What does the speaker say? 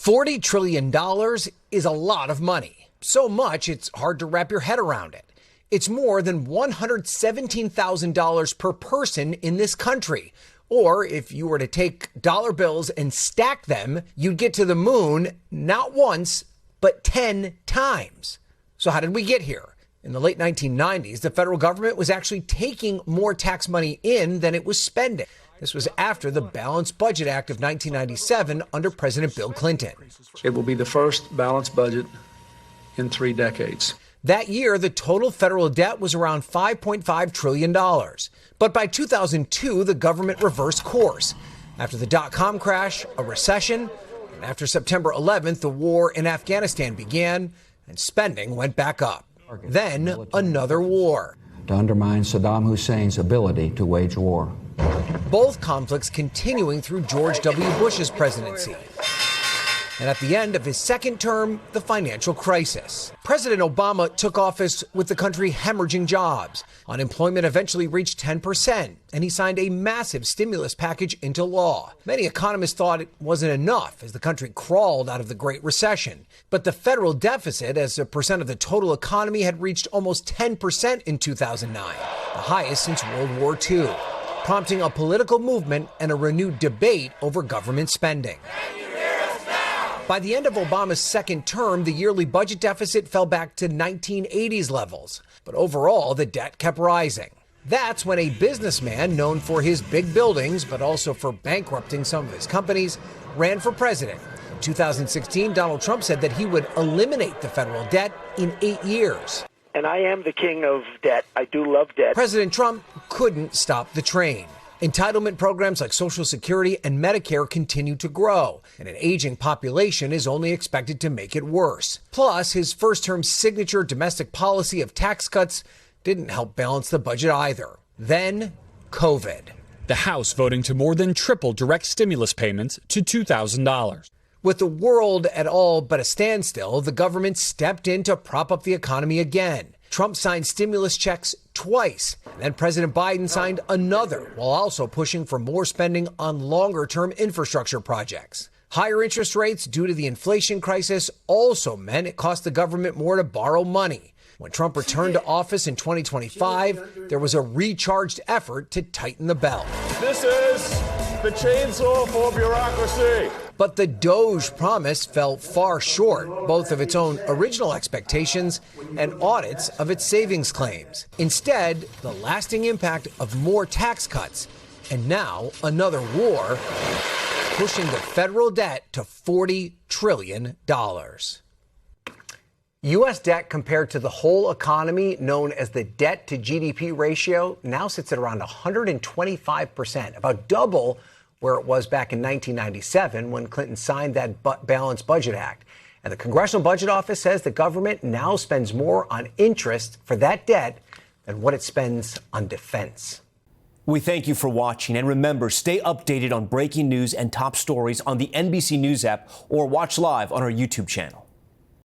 $40 trillion is a lot of money. So much, it's hard to wrap your head around it. It's more than $117,000 per person in this country. Or if you were to take dollar bills and stack them, you'd get to the moon not once, but 10 times. So how did we get here? In the late 1990s, the federal government was actually taking more tax money in than it was spending. This was after the Balanced Budget Act of 1997 under President Bill Clinton. It will be the first balanced budget in 3 decades. That year, the total federal debt was around $5.5 trillion. But by 2002, the government reversed course. After the dot-com crash, a recession, and after September 11th, the war in Afghanistan began, and spending went back up. Then, another war. To undermine Saddam Hussein's ability to wage war. Both conflicts continuing through George W. Bush's presidency. And at the end of his second term, the financial crisis. President Obama took office with the country hemorrhaging jobs. Unemployment eventually reached 10%, and he signed a massive stimulus package into law. Many economists thought it wasn't enough as the country crawled out of the Great Recession. But the federal deficit as a percent of the total economy had reached almost 10% in 2009, the highest since World War II, prompting a political movement and a renewed debate over government spending. By the end of Obama's second term, the yearly budget deficit fell back to 1980s levels. But overall, the debt kept rising. That's when a businessman known for his big buildings, but also for bankrupting some of his companies, ran for president. In 2016, Donald Trump said that he would eliminate the federal debt in 8 years. And I am the king of debt. I do love debt. President Trump couldn't stop the train. Entitlement programs like Social Security and Medicare continue to grow, and an aging population is only expected to make it worse. Plus, his first-term signature domestic policy of tax cuts didn't help balance the budget either. Then, COVID. The House voting to more than triple direct stimulus payments to $2,000. With the world at all but a standstill, the government stepped in to prop up the economy again. Trump signed stimulus checks twice, and then President Biden signed another, while also pushing for more spending on longer-term infrastructure projects. Higher interest rates due to the inflation crisis also meant it cost the government more to borrow money. When Trump returned to office in 2025, there was a recharged effort to tighten the belt. This is the chainsaw for bureaucracy. But the DOGE promise fell far short, both of its own original expectations and audits of its savings claims. Instead, the lasting impact of more tax cuts, and now another war, pushing the federal debt to $40 trillion. U.S. debt compared to the whole economy, known as the debt to GDP ratio, now sits at around 125%, about double where it was back in 1997 when Clinton signed that Balanced Budget Act. And the Congressional Budget Office says the government now spends more on interest for that debt than what it spends on defense. We thank you for watching. And remember, stay updated on breaking news and top stories on the NBC News app or watch live on our YouTube channel.